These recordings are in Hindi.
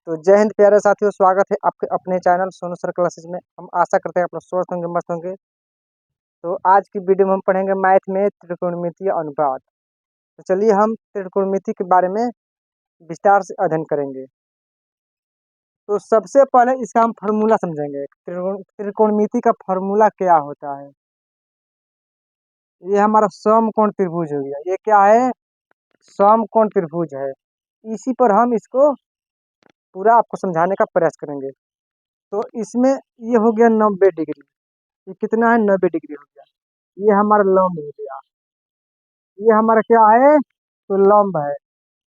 तो जय हिंद प्यारे साथियों, स्वागत है आपके अपने चैनल सोनू सर क्लासेस में। हम आशा करते हैं आप लोग स्वस्थ होंगे, मस्त होंगे। तो आज की वीडियो में हम पढ़ेंगे मैथ में त्रिकोणमितीय अनुपात। तो चलिए हम त्रिकोणमिति के बारे में विस्तार से अध्ययन करेंगे। तो सबसे पहले इसका हम फार्मूला समझेंगे। त्रिकोणमिति का फार्मूला क्या होता है। ये हमारा समकोण त्रिभुज हो गया। ये क्या है? समकोण त्रिभुज है। इसी पर हम इसको पूरा आपको समझाने का प्रयास करेंगे। तो इसमें ये हो गया 90 डिग्री। ये कितना है? 90 डिग्री हो गया। ये हमारा लंब हो गया। ये हमारा क्या है? तो लंब है।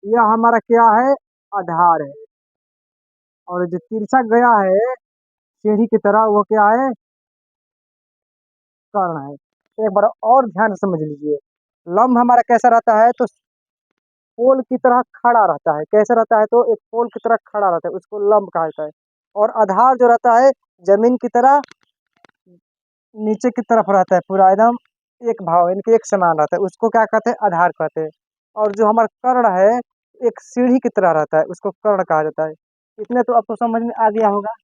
यह हमारा क्या है? आधार है। और जो तिरछा गया है सीढ़ी की तरह, वो क्या है? कर्ण है। एक बार और ध्यान से समझ लीजिए। लंब हमारा कैसा रहता है? तो पोल की तरह खड़ा रहता है। कैसा रहता है? तो एक पोल की तरह खड़ा रहता है, उसको लंब कहा जाता है। और आधार जो रहता है जमीन की तरह नीचे की तरफ रहता है, पूरा एकदम एक भाव, इनके एक समान रहता है, उसको क्या कहते हैं? आधार कहते हैं। और जो हमारा कर्ण है एक सीढ़ी की तरह रहता है, उसको कर्ण कहा जाता है। इतने तो आपको समझ में आ गया होगा।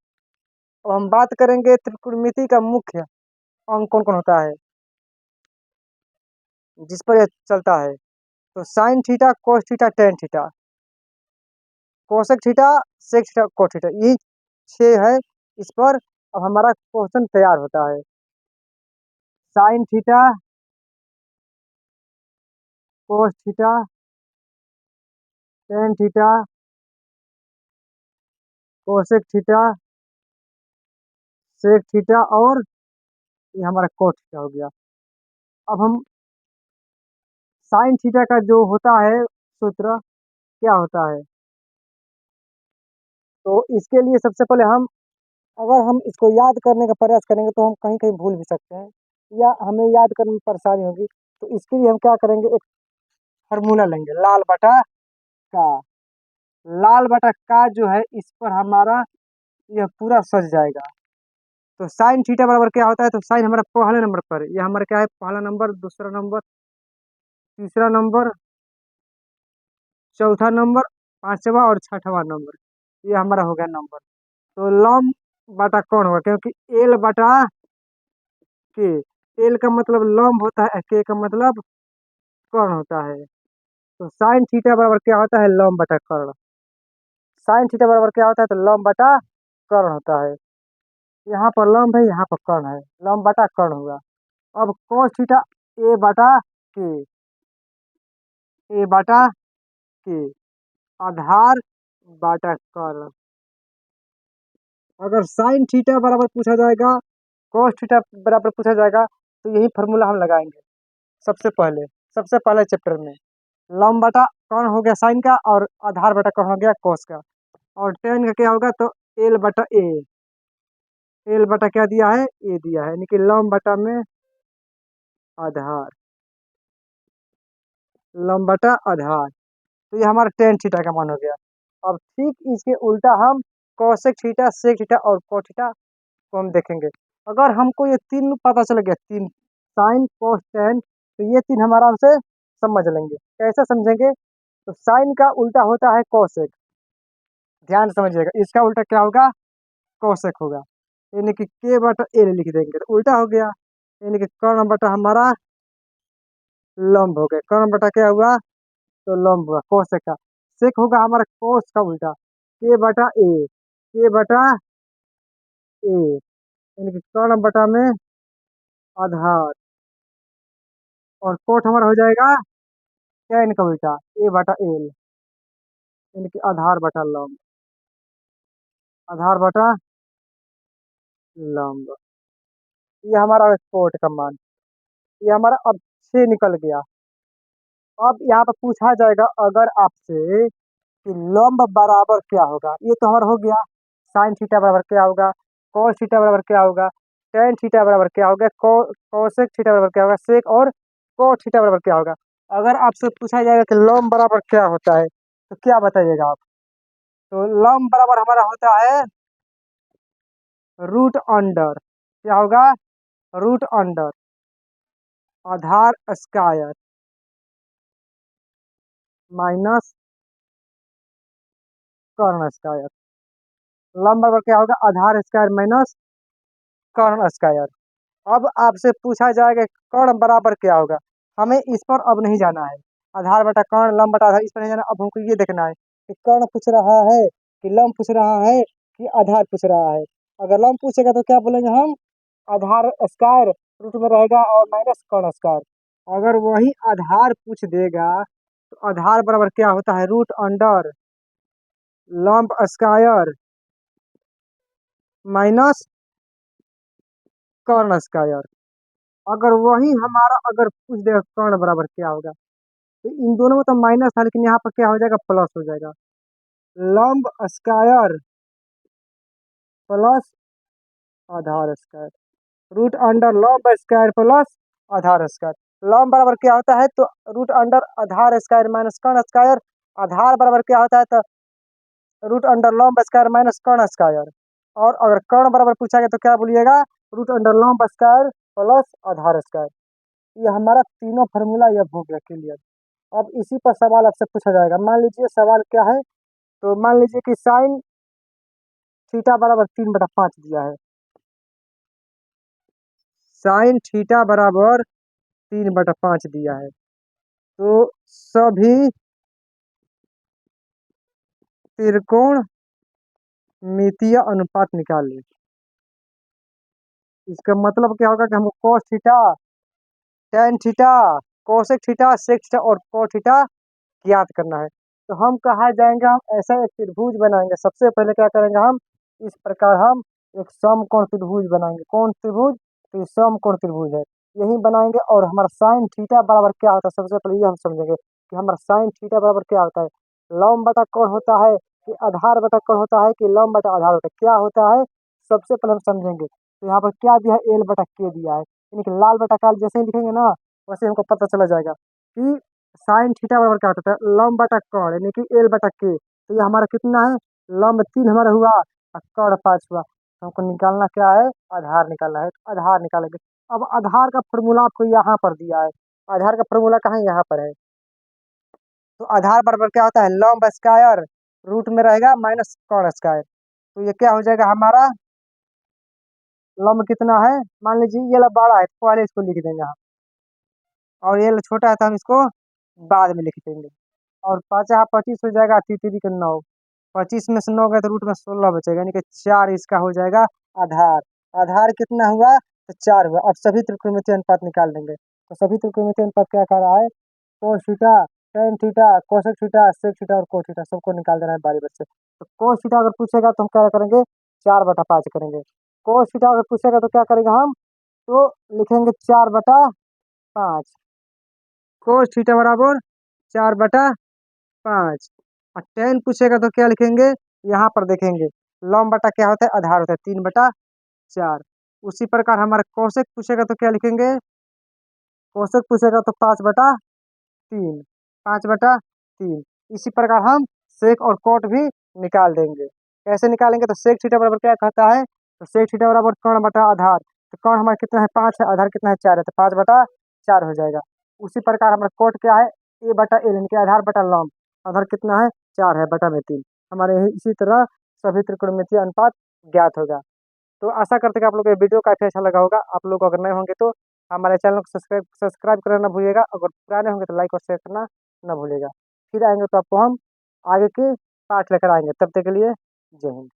और हम बात करेंगे त्रिकोणमिति का मुख्य अंक कौन कौन होता है जिस पर यह चलता है। तो sine theta, cos theta, tan theta, cosec theta, sec theta, cot theta, यही 6 है। इस पर अब हमारा क्वेश्चन तैयार होता है। Sine theta, cos theta, tan theta, cosec theta, sec theta, और ये हमारा कोट थीटा हो गया। अब हम साइन थीटा का जो होता है सूत्र क्या होता है, तो इसके लिए सबसे पहले हम अगर हम इसको याद करने का प्रयास करेंगे तो हम कहीं कहीं भूल भी सकते हैं, या हमें याद करने में परेशानी होगी। तो इसके लिए हम क्या करेंगे, एक फार्मूला लेंगे, लाल बटा का। लाल बटा का जो है इस पर हमारा यह पूरा सज जाएगा। तो साइन थीटा बराबर क्या होता है? तो साइन हमारा पहले नंबर पर, यह हमारा क्या है? पहला नंबर, दूसरा नंबर, तीसरा नंबर, चौथा नंबर, पांचवा और छठवां नंबर, ये हमारा हो गया नंबर। तो लम बटा कौन होगा? क्योंकि एल बटा के, एल का मतलब लंब होता है, के का मतलब कर्ण होता है। तो साइन थीटा बराबर क्या होता है? लंब बटा कर्ण। साइन थीटा बराबर क्या होता है? तो लंब बटा कर्ण होता है। यहाँ पर लंब है, यहाँ पर कर्ण है, लंब बटा कर्ण हुआ। अब cos थीटा ए बटा के, ए बटा के, आधार बटा कर्ण। अगर साइन थीटा बराबर पूछा जाएगा, cos थीटा बराबर पूछा जाएगा, तो यही फार्मूला हम लगाएंगे सबसे पहले चैप्टर में। लंब बटा कर्ण हो गया साइन का, और आधार बटा कर्ण हो गया cos का। और टेन का क्या होगा? तो एल बटा ए। एल बटा क्या दिया है? ए दिया है, यानी कि लंब बटा में आधार, लंब बटा आधार। तो ये हमारा टेन थीटा का मान हो गया। अब ठीक इसके उल्टा हम कॉसेक थीटा, सेक थीटा और कोट थीटा को हम देखेंगे। अगर हमको ये तीन पता चल गया, तीन साइन कोस टेन, तो ये तीन हम आराम से समझ लेंगे। कैसे समझेंगे? तो साइन का उल्टा होता है कॉसेक, ध्यान से समझिएगा। इसका उल्टा क्या होगा? कॉसेक होगा। यानी कि के बटा एल लिख देंगे तो उल्टा हो गया। यानी कि कर्ण बटा हमारा लंब हो गया। कर्ण बटा क्या हुआ? तो लंब हुआ कोसेक का। सेक होगा हमारा कोस का उल्टा, के बटा ए, के बटा ए, यानी कि कर्ण बटा में आधार। और कोट हमारा हो जाएगा टेन का उल्टा, ए बटा एल, यानी कि आधार बटा लंब, आधार बटा लंब। ये हमारा कोट का मान। ये हमारा अब 6 निकल गया। अब यहाँ पर पूछा जाएगा अगर आपसे कि लंब बराबर क्या होगा, ये तो हमारा हो गया। साइन थीटा बराबर क्या होगा? कॉस थीटा बराबर क्या होगा? टेन थीटा बराबर क्या होगा? कोसेक थीटा बराबर क्या होगा? सेक और कोट थीटा बराबर क्या होगा? अगर आपसे पूछा जाएगा कि लंब बराबर क्या होता है, तो क्या बताइएगा आप? तो लंब बराबर हमारा होता है रूट अंडर, क्या होगा? रूट अंडर आधार स्क्वायर माइनस कर्ण स्क्वायर। लंब बराबर क्या होगा, आधार स्क्वायर माइनस कर्ण स्क्वायर। अब आपसे पूछा जाएगा कर्ण बराबर क्या होगा, हमें इस पर अब नहीं जाना है। आधार बटा कर्ण, लंब बटा आधार, इस पर नहीं जाना। अब हमको ये देखना है कि कर्ण पूछ रहा है कि लंब पूछ रहा है कि आधार पूछ रहा है। अगर लंब पूछेगा तो क्या बोलेंगे हम, आधार स्क्वायर रूट में रहेगा और माइनस कर्ण स्क्वायर। अगर वही आधार पूछ देगा तो आधार बराबर क्या होता है, रूट अंडर लंब स्क्वायर माइनस कर्ण स्क्वायर। अगर वही हमारा अगर पूछ देगा कर्ण बराबर क्या होगा, तो इन दोनों में तो माइनस है, लेकिन यहाँ पर क्या हो जाएगा, प्लस हो जाएगा। लंब स्क्वायर प्लस आधार स्क्वायर, रूट अंडर लंब स्क्वायर प्लस आधार स्क्वायर। लंब बराबर क्या होता है, तो रूट अंडर आधार स्क्वायर माइनस कर्ण स्क्वायर। आधार बराबर क्या होता है, तो रूट अंडर लंब स्क्वायर माइनस कर्ण स्क्वायर। और अगर कर्ण बराबर पूछा गया तो क्या बोलिएगा, रूट अंडर लंब स्क्वायर प्लस आधार स्क्वायर। ये हमारा तीनों फार्मूला यह हो गया क्लियर। अब इसी पर सवाल आपसे पूछा जाएगा। मान लीजिए सवाल क्या है, तो मान लीजिए कि साइन थीटा बराबर 3/5 दिया है। साइन थीटा बराबर 3/5 दिया है, तो सभी त्रिकोण मितीय अनुपात निकाल ली। इसका मतलब क्या होगा कि हमको cos theta, tan theta, cosec theta, sec theta और cot थीटा ज्ञात करना है। तो हम कहाँ जाएंगे, हम ऐसा एक त्रिभुज बनाएंगे। सबसे पहले क्या करेंगे हम, इस प्रकार हम एक समकोण त्रिभुज बनाएंगे। कौन त्रिभुज, तो ये समकोण त्रिभुज है, यही बनाएंगे। और हमारा साइन थीटा बराबर क्या होता है, सबसे पहले ये हम समझेंगे कि हमारा साइन थीटा बराबर क्या होता है। लंब बटा कोण होता है कि आधार बटा कोण होता है कि लंब बटा आधार होता है, क्या होता है सबसे पहले हम समझेंगे। तो यहाँ पर क्या दिया है, एल बटा के दिया है, यानी कि लाल बटा काल जैसे ही लिखेंगे ना, वैसे हमको पता चला जाएगा कि साइन थीटा बराबर क्या होता है, लंब बटा कर्ण यानी कि एल बटा के। तो ये हमारा कितना है, लंब 3 हमारा हुआ और कर्ण 5 हुआ। तो हमको निकालना क्या है, आधार निकालना है। तो आधार निकालेंगे। अब आधार का फॉर्मूला आपको यहाँ पर दिया है। आधार का फॉर्मूला कहाँ है, यहाँ पर है। तो आधार बराबर क्या होता है, लंब स्क्वायर रूट में रहेगा माइनस कर्ण स्क्वायर। तो ये क्या हो जाएगा हमारा, लंब कितना है, मान लीजिए ये वाला बड़ा है तो पहले इसको लिख देंगे हम, और ये वाला छोटा है तो हम इसको बाद में लिख देंगे। और 5×25 हो जाएगा, 3×3 का 9। 25 में से 9 गए तो रूट में 16 बचेगा, यानी कि 4 इसका हो जाएगा आधार। आधार कितना हुआ, तो 4 हुआ। अब सभी त्रिकोणमितीय अनुपात निकाल देंगे। तो सभी त्रिकोणमितीय अनुपात क्या कर रहा है, cos theta, tan theta, cosec theta, sec theta और कोस थीटा सबको निकाल देना है बारी बारी से। तो कोस थीटा अगर पूछेगा तो हम क्या करेंगे, 4/5 करेंगे। कोस थीटा अगर पूछेगा तो क्या करेंगे हम, तो लिखेंगे 4/5। कोस थीटा बराबर 4/5। और टेन पूछेगा तो क्या लिखेंगे, यहाँ पर देखेंगे लंब बटा क्या होता है, आधार होता है 3/4। उसी प्रकार हमारा कोसेक पूछेगा तो क्या लिखेंगे, कोसेक पूछेगा तो 5/3, 5/3। इसी प्रकार हम सेक और कोट भी निकाल देंगे। कैसे निकालेंगे, तो सेक थीटा बराबर क्या कहता है, तो सेक थीटा बराबर कर्ण बटा आधार। तो कर्ण हमारा कितना है, 5 है, आधार कितना है, 4 है, तो 5/4 हो जाएगा। उसी प्रकार हमारा कोट क्या है, A/L यानी कि आधार बटा लंब। आधार कितना है, 4 है, बटा में 3। हमारे इसी तरह सभी त्रिकोणमितीय अनुपात ज्ञात होगा। तो आशा करते हैं कि आप लोग को ये वीडियो काफी अच्छा लगा होगा। आप लोग अगर नए होंगे तो हमारे चैनल को सब्सक्राइब करना ना भूलिएगा। अगर पुराने होंगे तो लाइक और शेयर करना ना भूलिएगा। फिर आएंगे तो आपको हम आगे के पार्ट लेकर आएंगे। तब तक के लिए जय हिंद।